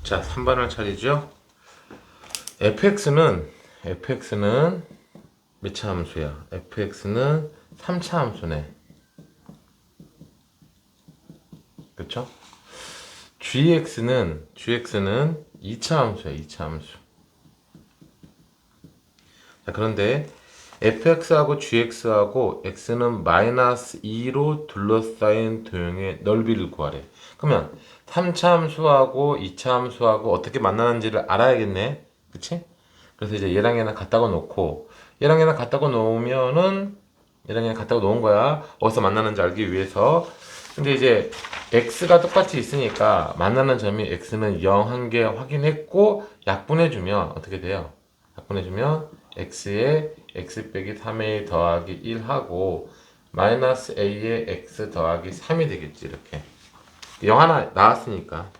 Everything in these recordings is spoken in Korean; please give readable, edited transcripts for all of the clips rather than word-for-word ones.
자, 3번을 차리죠. fx는 몇 차 함수야? fx는 3차 함수네. 그쵸? gx는 2차 함수야. 2차 함수. 자, 그런데 fx하고 gx하고 x는 마이너스 2로 둘러싸인 도형의 넓이를 구하래. 그러면 3차 함수하고 2차 함수하고 어떻게 만나는지를 알아야겠네. 그치? 그래서 이제 얘랑 얘랑 갖다가 놓고 얘랑 얘랑 갖다가 놓으면은 얘랑 얘랑 갖다가 놓은 거야. 어디서 만나는지 알기 위해서. 근데 이제 x가 똑같이 있으니까 만나는 점이 x는 0 한 개 확인했고 약분해주면 어떻게 돼요? 약분해주면 x에 x 빼기 3a 더하기 1 하고 마이너스 a에 x 더하기 3이 되겠지. 이렇게 0 하나 나왔으니까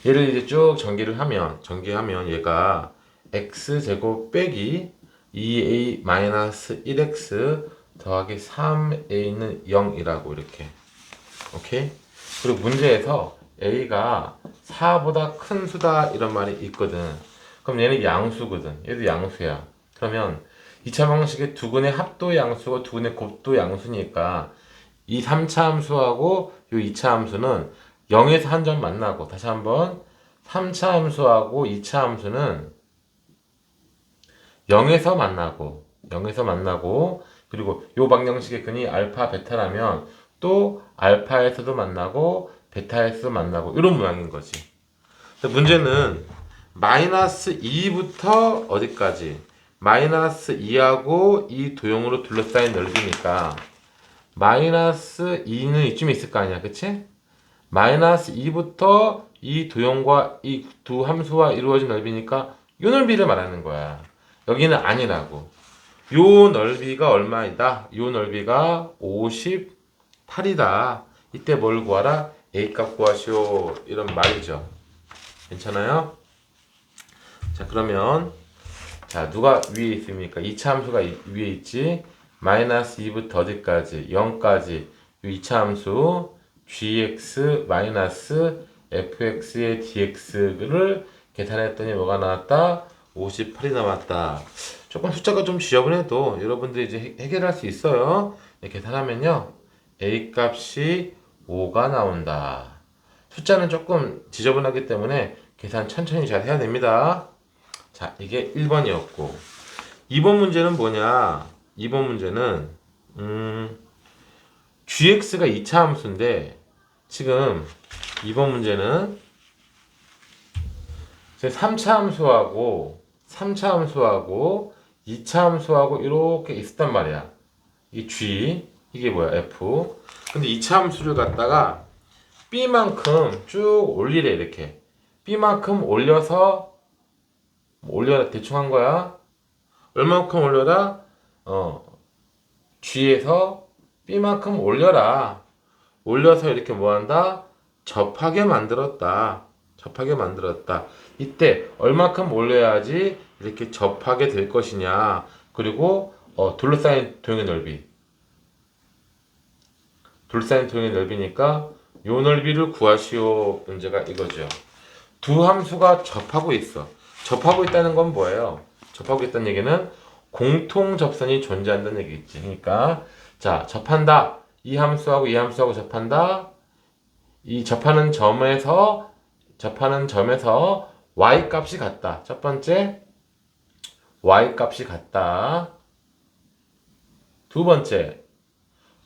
얘를 이제 쭉 전개하면 얘가 x제곱 빼기 2a 마이너스 1x 더하기 3a는 0이라고 이렇게. 오케이? 그리고 문제에서 a가 4보다 큰 수다 이런 말이 있거든. 그럼 얘는 양수거든. 얘도 양수야. 그러면 2차 방식의 두근의 합도 양수고 두근의 곱도 양수니까 이 3차 함수하고 이 2차 함수는 0에서 한 점 만나고, 다시 한번 3차 함수하고 2차 함수는 0에서 만나고 그리고 요 방정식의 근이 알파 베타라면 또 알파에서도 만나고 베타에서도 만나고 이런 모양인 거지. 문제는 마이너스 2부터 어디까지? 마이너스 2하고 이 도형으로 둘러싸인 넓이니까 마이너스 2는 이쯤에 있을 거 아니야, 그치? 마이너스 2부터 이 도형과 이 두 함수와 이루어진 넓이니까 이 넓이를 말하는 거야. 여기는 아니라고. 요 넓이가 얼마이다? 요 넓이가 58이다. 이때 뭘 구하라? A 값 구하시오. 이런 말이죠. 괜찮아요? 자, 그러면 자, 누가 위에 있습니까? 2차 함수가 위에 있지. 마이너스 2부터 어디까지? 0까지. 이 2차 함수 gx 마이너스 fx의 dx를 계산했더니 뭐가 나왔다? 58이 나왔다. 조금 숫자가 좀 지저분해도 여러분들이 이제 해결할 수 있어요. 네, 계산하면요. a 값이 5가 나온다. 숫자는 조금 지저분하기 때문에 계산 천천히 잘 해야 됩니다. 자, 이게 1번이었고 2번 문제는 뭐냐? 2번 문제는 gx가 2차 함수인데 지금 2번 문제는 3차 함수하고 2차 함수하고 이렇게 있었단 말이야. 이 g 이게 뭐야? f. 근데 2차 함수를 갖다가 b만큼 쭉 올리래. 이렇게 b만큼 올려서 올려라. 대충 한 거야. 얼마만큼 올려라? G에서 B만큼 올려라. 올려서 이렇게 뭐한다? 접하게 만들었다. 이때 얼마큼 올려야지 이렇게 접하게 될 것이냐. 그리고 둘러싸인 도형의 넓이. 둘러싸인 도형의 넓이니까 요 넓이를 구하시오. 문제가 이거죠. 두 함수가 접하고 있어. 접하고 있다는 건 뭐예요? 접하고 있다는 얘기는 공통 접선이 존재한다는 얘기겠지. 그러니까 자, 접한다. 이 함수하고 이 함수하고 접한다. 이 접하는 점에서 y 값이 같다. 첫 번째 y 값이 같다. 두 번째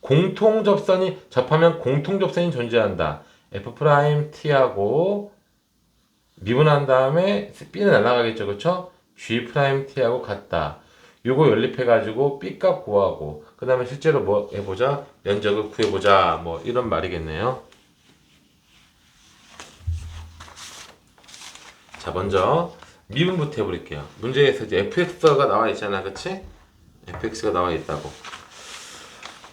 공통 접선이 접하면 공통 접선이 존재한다. f't하고 미분한 다음에 b는 날아가겠죠. 그쵸? g'하고 같다. 요거 연립해가지고 b값 구하고 그 다음에 실제로 뭐 해보자? 면적을 구해보자. 뭐 이런 말이겠네요. 자, 먼저 미분부터 해볼게요. 문제에서 이제 fx가 나와 있잖아. 그치? fx가 나와 있다고.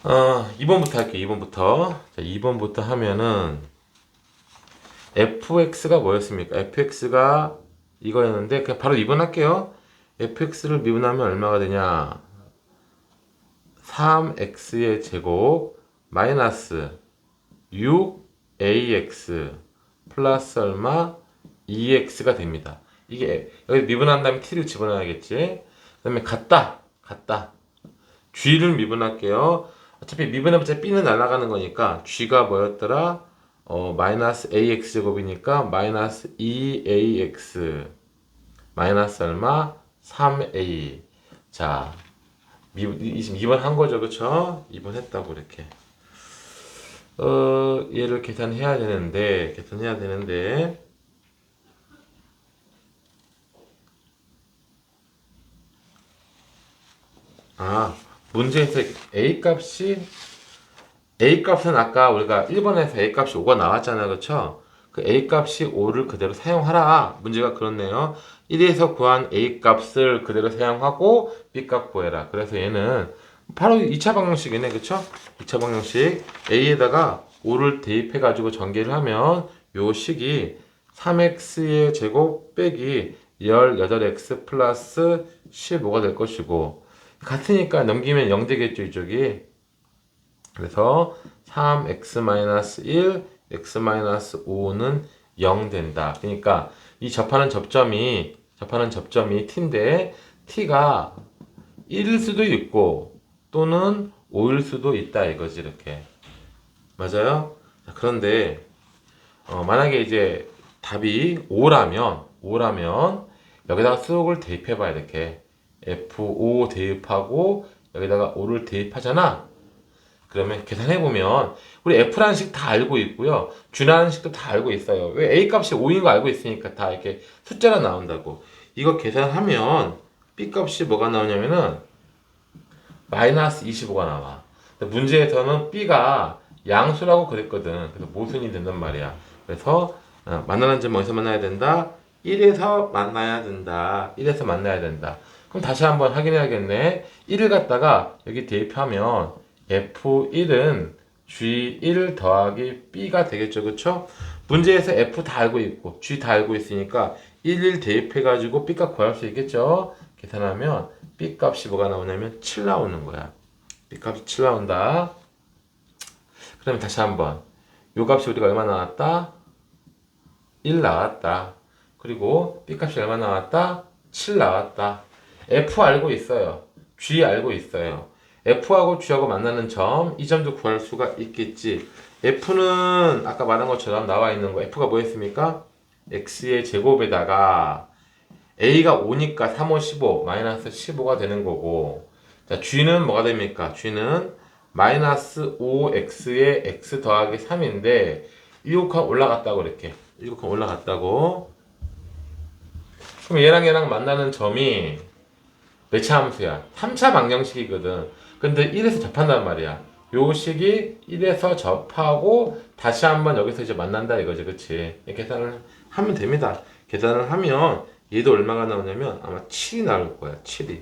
2번부터 할게요. 2번부터. 자, 2번부터 하면은 fx가 뭐였습니까? fx가 이거였는데 그냥 바로 2번 할게요. fx를 미분하면 얼마가 되냐? 3x의 제곱 마이너스 6ax 플러스 얼마? 2x가 됩니다. 이게 여기 미분한 다음에 t를 집어넣어야겠지. 그 다음에 같다. g를 미분할게요. 어차피 미분해봤자 b는 날아가는 거니까 g가 뭐였더라? 마이너스 ax 제곱이니까 마이너스 2ax 마이너스 얼마? 3a. 자, 2번 한 거죠, 그쵸? 2번 했다고 이렇게. 얘를 계산해야 되는데, 문제에서 A 값은 아까 우리가 1번에서 A 값이 5가 나왔잖아요, 그쵸? 그 A 값이 5를 그대로 사용하라. 문제가 그렇네요. 1에서 구한 A 값을 그대로 사용하고 B 값 구해라. 그래서 얘는 바로 2차 방정식이네, 그쵸? 2차 방정식 A에다가 5를 대입해가지고 전개를 하면 요 식이 3x의 제곱 빼기 18x 플러스 15가 될 것이고 같으니까 넘기면 0 되겠죠, 이쪽이. 그래서 3x-1, x-5는 0 된다. 그러니까 이 접하는 접점이 t인데 t가 1일 수도 있고 또는 5일 수도 있다 이거지 이렇게. 맞아요? 그런데 만약에 이제 답이 5라면 여기다가 수록을 대입해 봐야 이렇게 F5 대입하고 여기다가 5를 대입하잖아. 그러면 계산해보면 우리 F라는 식 다 알고 있고요. G라는 식도 다 알고 있어요. 왜 A 값이 5인 거 알고 있으니까 다 이렇게 숫자가 나온다고. 이거 계산하면 B 값이 뭐가 나오냐면은 마이너스 25가 나와. 문제에서는 B가 양수라고 그랬거든. 그래서 모순이 된단 말이야. 그래서 만나는 점 어디서 만나야 된다? 1에서 만나야 된다. 1에서 만나야 된다. 그럼 다시 한번 확인해야겠네. 1을 갖다가 여기 대입하면 F1은 G1 더하기 B가 되겠죠. 그쵸? 문제에서 F 다 알고 있고 G 다 알고 있으니까 1 대입해가지고 B 값 구할 수 있겠죠? 계산하면 B 값이 뭐가 나오냐면 7 나오는 거야. B 값이 7 나온다. 그러면 다시 한번 요 값이 우리가 얼마 나왔다? 1 나왔다. 그리고 B 값이 얼마 나왔다? 7 나왔다. F 알고 있어요. G 알고 있어요. F하고 G하고 만나는 점, 이 점도 구할 수가 있겠지. F는 아까 말한 것처럼 나와 있는 거. F가 뭐였습니까? X의 제곱에다가 A가 5니까 3, 5, 15, 마이너스 15가 되는 거고. 자, G는 뭐가 됩니까? G는 마이너스 5X의 X 더하기 3인데, 1곱하면 올라갔다고, 이렇게. 1곱하면 올라갔다고. 그럼 얘랑 만나는 점이 몇 차 함수야? 3차 방정식이거든. 근데 1에서 접한단 말이야. 요 식이 1에서 접하고 다시 한번 여기서 이제 만난다 이거지, 그치? 계산을 하면 됩니다. 계산을 하면 얘도 얼마가 나오냐면 아마 7이 나올 거야. 7이.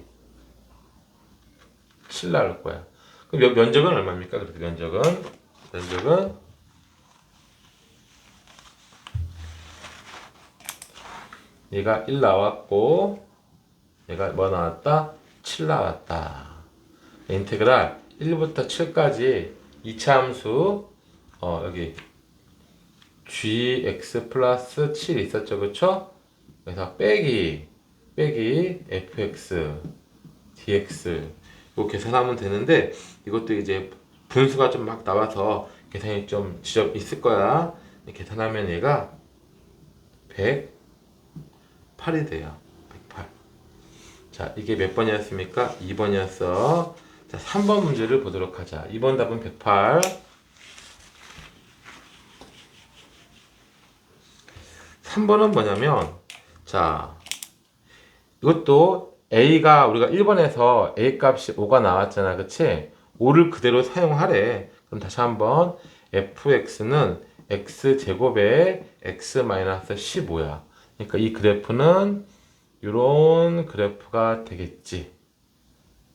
7 나올 거야. 그럼 면적은 얼마입니까? 그렇게 면적은 얘가 1 나왔고 얘가 뭐 나왔다? 7 나왔다. 인테그랄 1부터 7까지 2차 함수 여기 gx 플러스 7 있었죠, 그쵸? 그래서 빼기 fx dx 이거 계산하면 되는데 이것도 이제 분수가 좀 막 나와서 계산이 좀 지적 있을 거야. 계산하면 얘가 108이 돼요. 108. 자, 이게 몇 번이었습니까? 2번이었어. 자, 3번 문제를 보도록 하자. 2번 답은 108. 3번은 뭐냐면, 자, 이것도 A가 우리가 1번에서 A 값이 5가 나왔잖아. 그치? 5를 그대로 사용하래. 그럼 다시 한번 fx는 x제곱에 x-15야. 그러니까 이 그래프는 이런 그래프가 되겠지.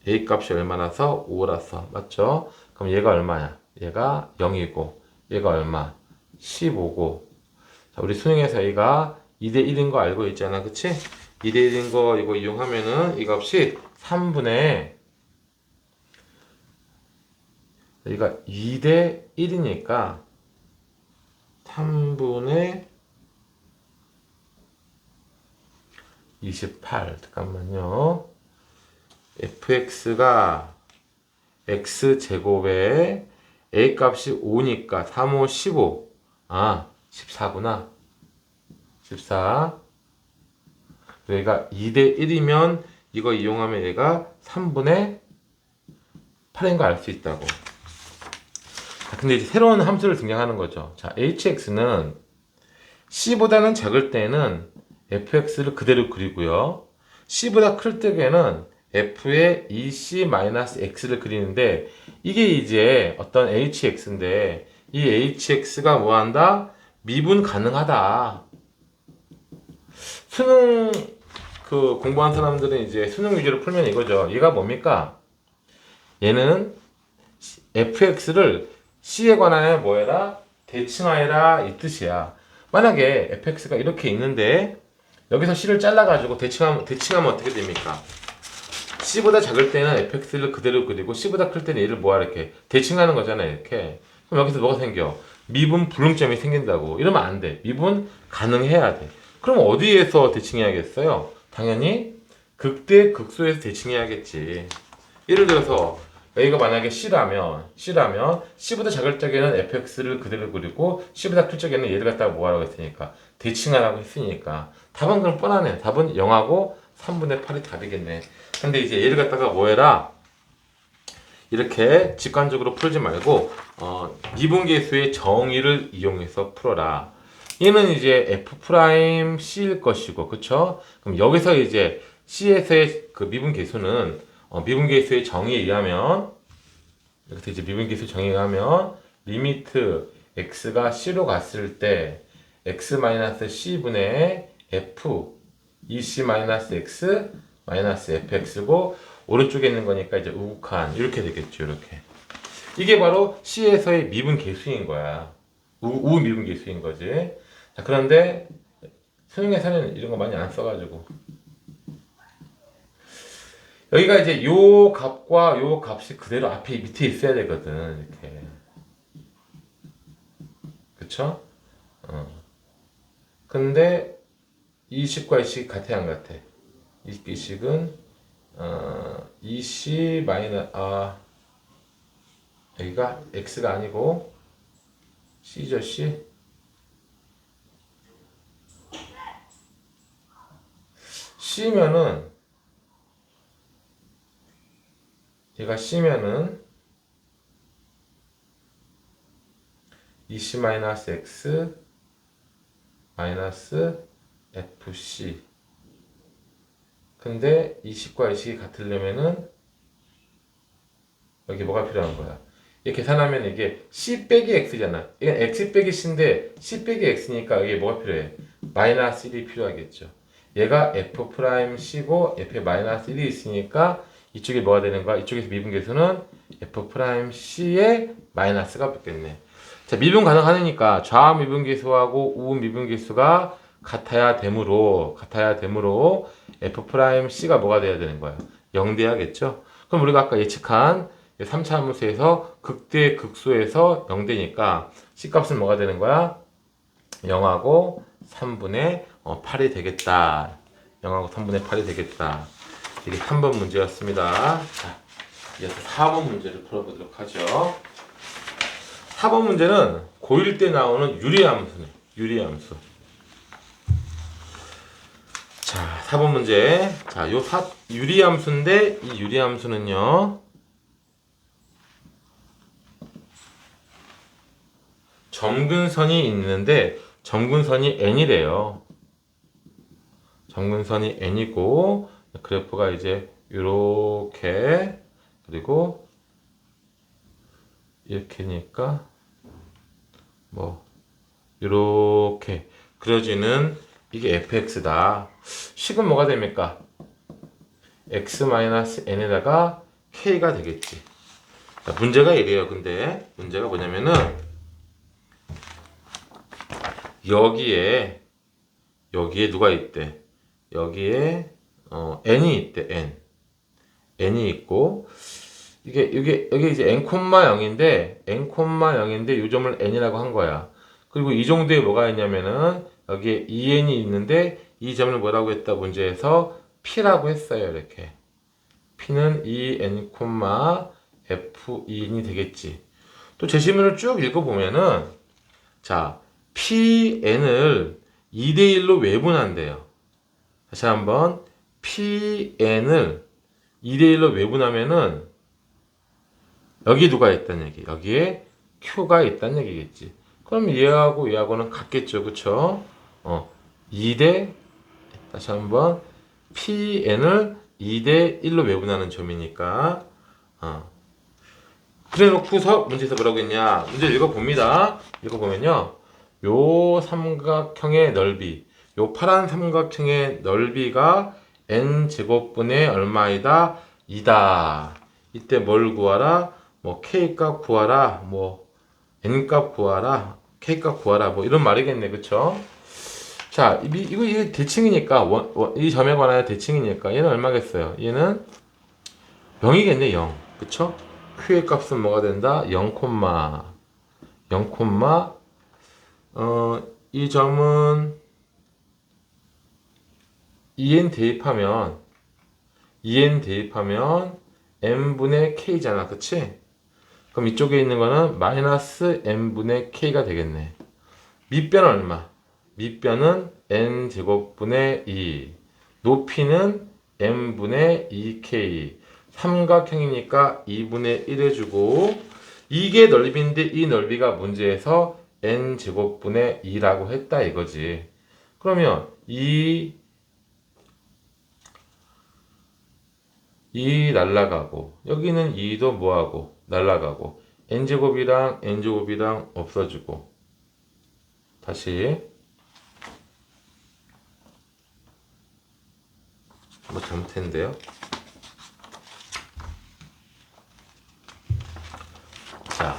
A 값이 얼마나서? 5라서. 맞죠? 그럼 얘가 얼마야? 얘가 0이고 얘가 얼마? 15고. 자, 우리 수능에서 A가 2대 1인 거 알고 있잖아. 그치? 2대 1인 거 이거 이용하면은 이 값이 3분의 여기가 2대 1이니까 3분의 28. 잠깐만요. fx가 x제곱에 a 값이 5니까 3, 5, 15. 아, 14구나. 14. 얘가 2대 1이면 이거 이용하면 얘가 3분의 8인 거 알 수 있다고. 자, 근데 이제 새로운 함수를 등장하는 거죠. 자, hx는 c보다는 작을 때는 fx를 그대로 그리고요. c보다 클 때에는 f의 2c-x를 그리는데 이게 이제 어떤 hx인데 이 hx가 뭐한다? 미분 가능하다. 수능 그 공부한 사람들은 이제 수능 위주로 풀면 이거죠. 얘가 뭡니까? 얘는 fx를 c에 관하여 뭐해라? 대칭하여라 이 뜻이야. 만약에 fx가 이렇게 있는데 여기서 c를 잘라가지고 대칭하면 어떻게 됩니까? c보다 작을 때는 fx를 그대로 그리고 c보다 클 때는 얘를 뭐야 이렇게 대칭하는 거잖아요. 이렇게. 그럼 여기서 뭐가 생겨? 미분 불응점이 생긴다고. 이러면 안 돼. 미분 가능해야 돼. 그럼 어디에서 대칭해야겠어요? 당연히 극대 극소에서 대칭해야겠지. 예를 들어서 여기가 만약에 C라면 C보다 작을 적에는 fx를 그대로 그리고 C보다 클 적에는 얘를 갖다가 뭐하라고 했으니까 대칭하라고 했으니까 답은 그럼 뻔하네. 답은 0하고 3분의 8이 답이겠네. 근데 이제 얘를 갖다가 뭐해라? 이렇게 직관적으로 풀지 말고 미분계수의 정의를 이용해서 풀어라. 얘는 이제 f'C일 것이고, 그쵸? 그럼 여기서 이제 C에서의 그 미분계수는 미분계수의 정의에 의하면 이렇게 이제 미분계수 정의에 의하면 리미트 x가 c로 갔을 때 x-c분의 f 2c-x fx고 오른쪽에 있는 거니까 이제 우극한 이렇게 되겠죠. 이렇게 이게 바로 C에서의 미분계수인 거야. 우미분계수인 거지. 자, 그런데 수능에서는 이런 거 많이 안 써가지고 여기가 이제 요 값과 요 값이 그대로 앞에 밑에 있어야 되거든. 이렇게 그쵸? 근데 이 식과 이 식이 같아 안 같아? 이 식은 EC 마이너 여기가 X가 아니고 C죠. C C면은 얘가 C면은 EC 마이너스 X 마이너스 FC. 근데 이 식과 이 식이 같으려면은 여기 뭐가 필요한 거야? 이렇게 계산하면 이게 C 빼기 X잖아. 이건 X 빼기 C인데 C 빼기 X니까 이게 뭐가 필요해? 마이너스 1이 필요하겠죠. 얘가 F'C고 F에 마이너스 1이 있으니까 이쪽이 뭐가 되는 거야? 이쪽에서 미분계수는 F'C에 마이너스가 붙겠네. 자, 미분 가능하니까 좌 미분계수하고 우 미분계수가 같아야 되므로 F'C가 뭐가 돼야 되는 거야? 0 돼야겠죠? 그럼 우리가 아까 예측한 3차 함수에서 극대 극소에서 0 되니까 C값은 뭐가 되는 거야? 0하고 3분의 8이 되겠다. 0하고 3분의 8이 되겠다. 이게 3번 문제였습니다. 자, 이어서 4번 문제를 풀어보도록 하죠. 4번 문제는 고1 때 나오는 유리함수네. 유리함수. 자, 4번 문제. 자, 유리함수인데 이 유리함수는요. 점근선이 있는데 점근선이 n이래요. 점근선이 n이고 그래프가 이제 이렇게 그리고 이렇게니까 뭐 이렇게 그려지는 이게 fx다. 식은 뭐가 됩니까? x-n에다가 k가 되겠지. 자, 문제가 이래요. 근데 문제가 뭐냐면은 여기에 누가 있대? 여기에 n이 있대. n이 있고 여기 이제 n,0인데 이 점을 n이라고 한 거야. 그리고 이 정도에 뭐가 있냐면은 여기에 2n이 있는데 이 점을 뭐라고 했다 문제에서 P라고 했어요. 이렇게 P는 EN, FEN이 되겠지. 또 제시문을 쭉 읽어보면은 자 PN을 2대1로 외분한대요. 다시 한번 PN을 2대1로 외분하면은 여기 누가 있다는 얘기, 여기에 Q가 있다는 얘기겠지. 그럼 얘하고는 같겠죠, 그쵸? 2대 다시 한번 PN을 2대1로 외분하는 점이니까 그래 놓고서 문제에서 뭐라고 했냐, 문제 읽어봅니다. 읽어보면요, 요 삼각형의 넓이, 요 파란 삼각형의 넓이가 n제곱분의 얼마이다? 2다. 이때 뭘 구하라? 뭐 k값 구하라, 뭐 n값 구하라, k값 구하라, 뭐 이런 말이겠네, 그쵸? 자, 이게 대칭이니까, 이 점에 관하여 대칭이니까 얘는 얼마겠어요? 얘는 0이겠네, 0. 그쵸? q의 값은 뭐가 된다? 0, 0, 이 점은 2n 대입하면 n분의 k잖아, 그치? 그럼 이쪽에 있는 거는 마이너스 n분의 k가 되겠네. 밑변은 얼마? 밑변은 n제곱분의 2, 높이는 n분의 2k, 삼각형이니까 2분의 1 해주고, 이게 넓이인데 이 넓이가 문제에서 n제곱분의 2라고 했다 이거지. 그러면 이 날라가고 여기는 2도 뭐하고 날라가고 n제곱이랑 n제곱이랑 없어지고, 다시 뭐 잘못했는데요. 자,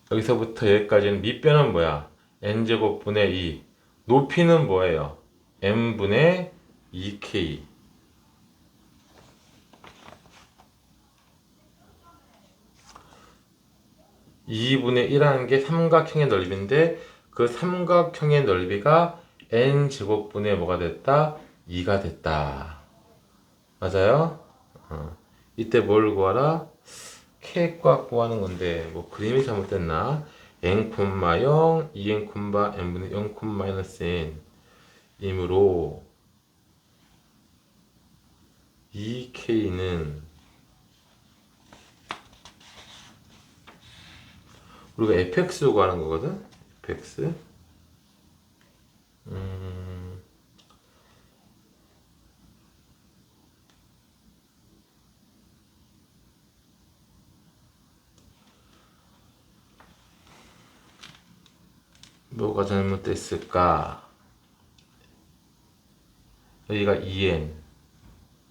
여기서부터 여기까지는 밑변은 뭐야? n제곱분의 2, 높이는 뭐예요? n분의 2k. 2분의 1하는 게 삼각형의 넓이인데 그 삼각형의 넓이가 n제곱분의 뭐가 됐다? 2가 됐다. 맞아요? 이때 뭘 구하라? k값 구하는 건데 뭐 그림이 잘못됐나? n, 0, 2n, n분의 0, n 이므로 2k는 우리가 fx로 구하는 거거든? fx. 뭐가 잘못됐을까? 여기가 2n.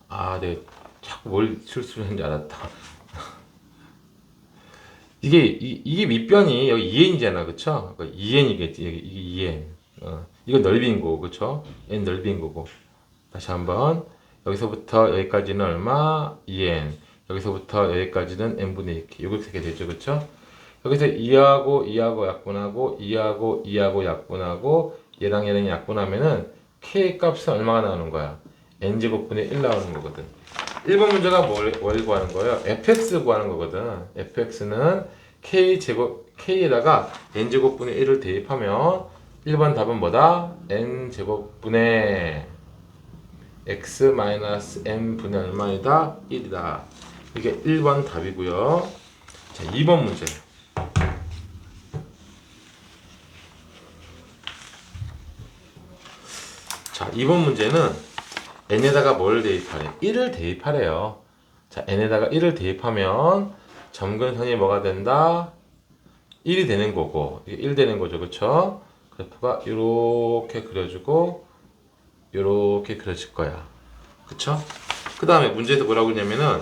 아, 네. 자꾸 뭘 실수했는지 알았다. 이게 밑변이 여기 2n이잖아, 그쵸? 2n이겠지. 이게 2n. 이거 넓이인 거고, 그쵸? n 넓이인 거고. 다시 한번. 여기서부터 여기까지는 얼마? 2n. 여기서부터 여기까지는 n분의 2k. 이렇게 되죠, 그쵸? 여기서 2하고 약분하고 2하고 약분하고 얘랑 약분하면은 k 값은 얼마가 나오는 거야? n제곱분의 1 나오는 거거든. 1번 문제가 뭘 구하는 거예요? fx 구하는 거거든. fx는 k에다가 n제곱분의 1을 대입하면 1번 답은 뭐다? n제곱분의 x-n분의 얼마이다? 1이다. 이게 1번 답이고요. 자, 2번 문제. 자, 2번 문제는 n에다가 뭘 대입하래? 1을 대입하래요. 자, n에다가 1을 대입하면 점근선이 뭐가 된다? 1이 되는 거고, 이게 1 되는 거죠, 그쵸? 그래프가 이렇게 그려주고 이렇게 그려질 거야, 그쵸? 그 다음에 문제에서 뭐라고 했냐면은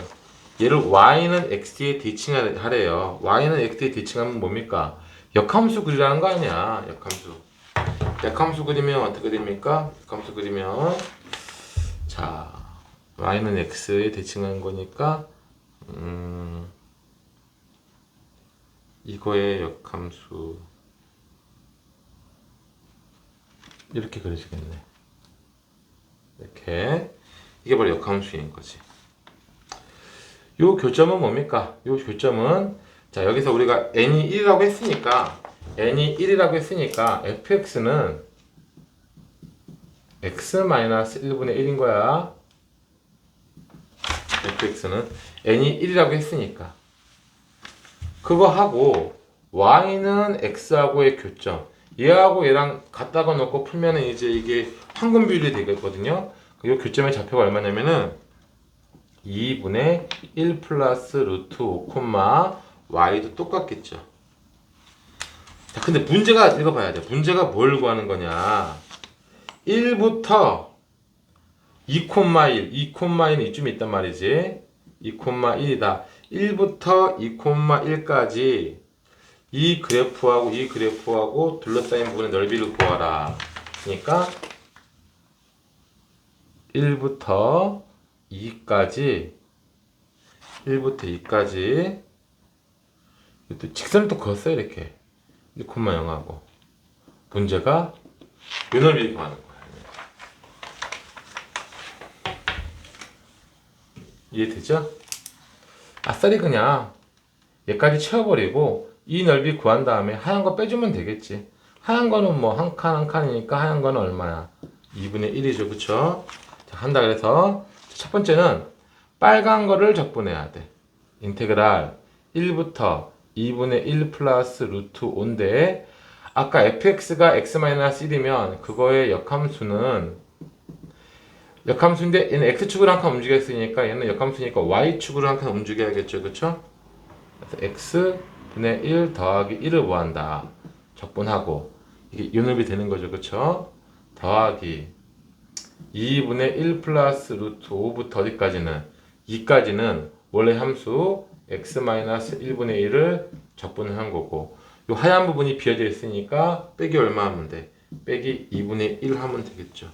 얘를 y는 x에 대칭하래요. y는 x에 대칭하면 뭡니까? 역함수 그리라는 거 아니야, 역함수. 역함수 그리면 어떻게 됩니까? 역함수 그리면 자, y는 x에 대칭하는 거니까 이거의 역함수 이렇게 그려지겠네. 이렇게. 이게 바로 역함수인 거지. 요 교점은 뭡니까? 요 교점은, 자, 여기서 우리가 n이 1이라고 했으니까, fx는 x-1분의 1인 거야. fx는 n이 1이라고 했으니까. 그거 하고, y는 x하고의 교점. 얘하고 얘랑 갖다가 놓고 풀면은 이제 이게 황금 비율이 되겠거든요. 이 교점의 좌표가 얼마냐면은 2분의 1 플러스 루트 5, y도 똑같겠죠. 자, 근데 문제가 읽어봐야 돼. 문제가 뭘 구하는 거냐. 1부터 2,1, 2,1은 이쯤 있단 말이지. 2,1이다. 1부터 2,1까지 이 그래프하고 둘러싸인 부분의 넓이를 구하라. 그러니까 1부터 2까지 또 직선을 또 그었어요. 이렇게 1,0하고 문제가 요 넓이를 구하는 거야. 이해되죠? 아싸리 그냥 얘까지 채워버리고 이 넓이 구한 다음에 하얀 거 빼주면 되겠지. 하얀 거는 뭐 한 칸이니까 하얀 거는 얼마야? 2분의 1이죠. 그쵸? 자, 한다 그래서 첫 번째는 빨간 거를 적분해야 돼. 인테그랄 1부터 2분의 1 플러스 루트 5인데 아까 fx가 x-1이면 그거의 역함수인데 얘는 x축으로 한 칸 움직였으니까 얘는 역함수니까 y축으로 한 칸 움직여야겠죠. 그쵸? 그래서 x분의 1 더하기 1을 뭐한다? 적분하고 이게 요놈이 되는 거죠. 그쵸? 더하기 2분의 1 플러스 루트 5부터 어디까지는? 2까지는 원래 함수 x-1분의 1을 적분을 한 거고 요 하얀 부분이 비어져 있으니까 빼기 얼마 하면 돼? 빼기 2분의 1 하면 되겠죠.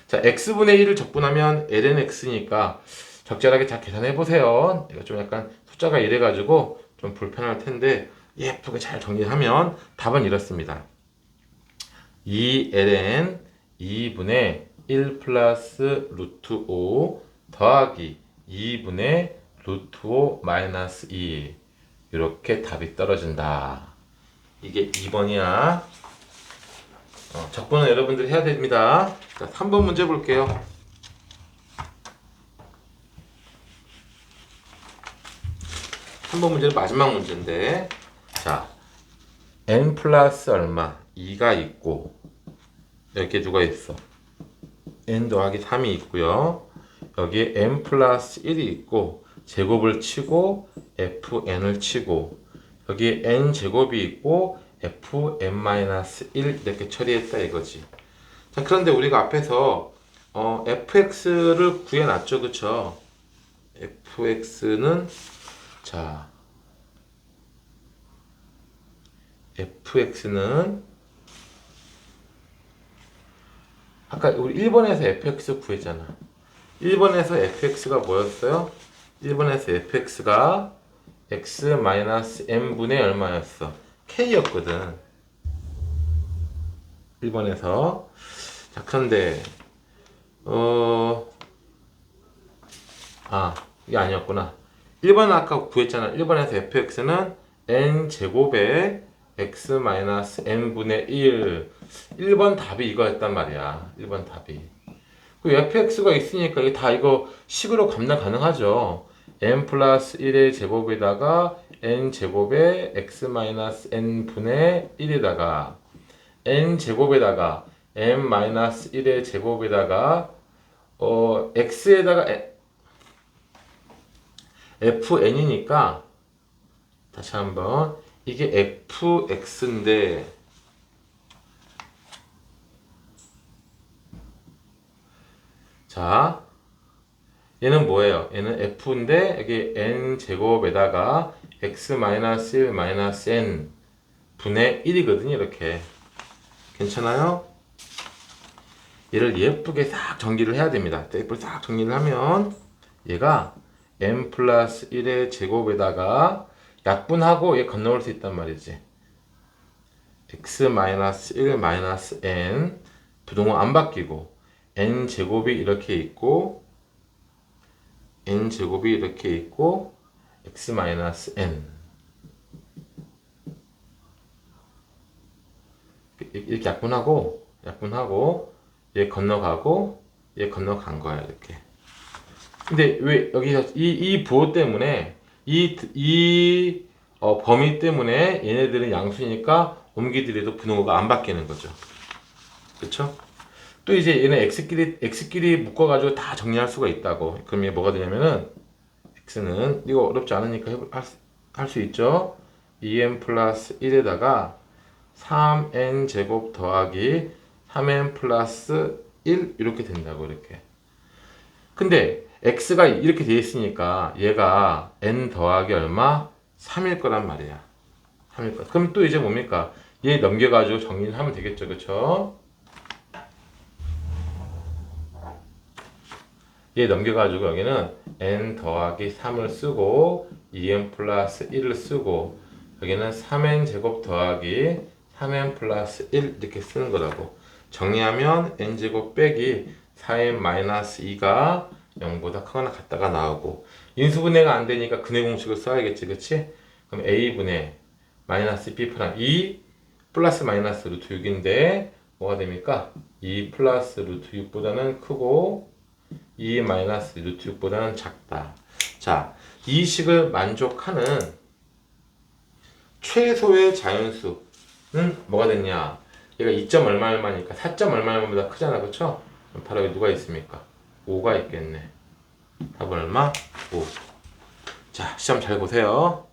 자, x분의 1을 적분하면 ln x니까 적절하게 잘 계산해 보세요. 이거 좀 약간 숫자가 이래가지고 좀 불편할 텐데 예쁘게 잘 정리하면 답은 이렇습니다. 2ln 2분의 1 플러스 루트 5 더하기 2분의 루트 5 마이너스 2 이렇게 답이 떨어진다. 이게 2번이야. 적분은 여러분들이 해야 됩니다. 자, 3번 문제 볼게요. 3번 문제는 마지막 문제인데, 자, n 플러스 얼마? 2가 있고, 여기에 누가 있어? n 더하기 3이 있고요. 여기에 n 플러스 1이 있고, 제곱을 치고, fn을 치고, 여기에 n 제곱이 있고, fn-1 이렇게 처리했다 이거지. 자, 그런데 우리가 앞에서 fx를 구해놨죠. 그쵸? fx는 자, fx는 아까 우리 1번에서 fx 구했잖아. 1번에서 fx가 뭐였어요? 1번에서 fx가 x-n분의 얼마였어? k였거든. 1번에서. 자, 그런데 이게 아니었구나. 1번 아까 구했잖아. 1번에서 fx는 n제곱에 x-n분의 1. 1번 답이 이거였단 말이야. 1번 답이. 그 fx가 있으니까 이게 다 이거 식으로 감당 가능하죠. n 플러스 1의 제곱에다가 n 제곱에 x-n분의 1에다가 n 제곱에다가 n 마이너스 1의 제곱에다가 x에다가 fn이니까 다시 한번 이게 fx인데 자 얘는 뭐예요? 얘는 f인데 여기 n 제곱에다가 x 마이너스 1 마이너스 n 분의 1이거든요. 이렇게 괜찮아요? 얘를 예쁘게 싹 정리를 해야 됩니다. 예쁘게 싹 정리를 하면 얘가 n 플러스 1의 제곱에다가 약분하고 얘 건너올 수 있단 말이지. x 마이너스 1 마이너스 n 부동은 안 바뀌고 n제곱이 이렇게 있고 n제곱이 이렇게 있고 x-n 이렇게 약분하고 얘 건너가고 얘 건너간 거야 이렇게. 근데 왜 여기서 이 부호 때문에 이 범위 때문에 얘네들은 양수니까 옮기더라도 분호가 안 바뀌는 거죠. 그쵸? 또 이제 얘는 x끼리 묶어가지고 다 정리할 수가 있다고. 그럼 얘 뭐가 되냐면은 x는 이거 어렵지 않으니까 할 수 있죠. 2n 플러스 1에다가 3n 제곱 더하기 3n 플러스 1 이렇게 된다고 이렇게. 근데 x가 이렇게 돼 있으니까 얘가 n 더하기 얼마? 3일 거란 말이야. 3일 거. 그럼 또 이제 뭡니까? 얘 넘겨가지고 정리를 하면 되겠죠, 그쵸? 얘 넘겨가지고 여기는 n 더하기 3을 쓰고 2n 플러스 1을 쓰고 여기는 3n 제곱 더하기 3n 플러스 1 이렇게 쓰는 거라고. 정리하면 n 제곱 빼기 4n 마이너스 2가 0보다 크거나 같다가 나오고 인수분해가 안 되니까 근해 공식을 써야겠지, 그치? 그럼 a분의 마이너스 b 프라임 2 플러스 마이너스 루트 6인데 뭐가 됩니까? 2 플러스 루트 6보다는 크고 2 마이너스 루트 6보다는 작다. 자, 이 식을 만족하는 최소의 자연수는 뭐가 됐냐? 얘가 2점 얼마 얼마니까 4점 얼마 얼마보다 크잖아, 그쵸? 그럼 바로 여기 누가 있습니까? 5가 있겠네. 답은 얼마? 5. 자, 시험 잘 보세요.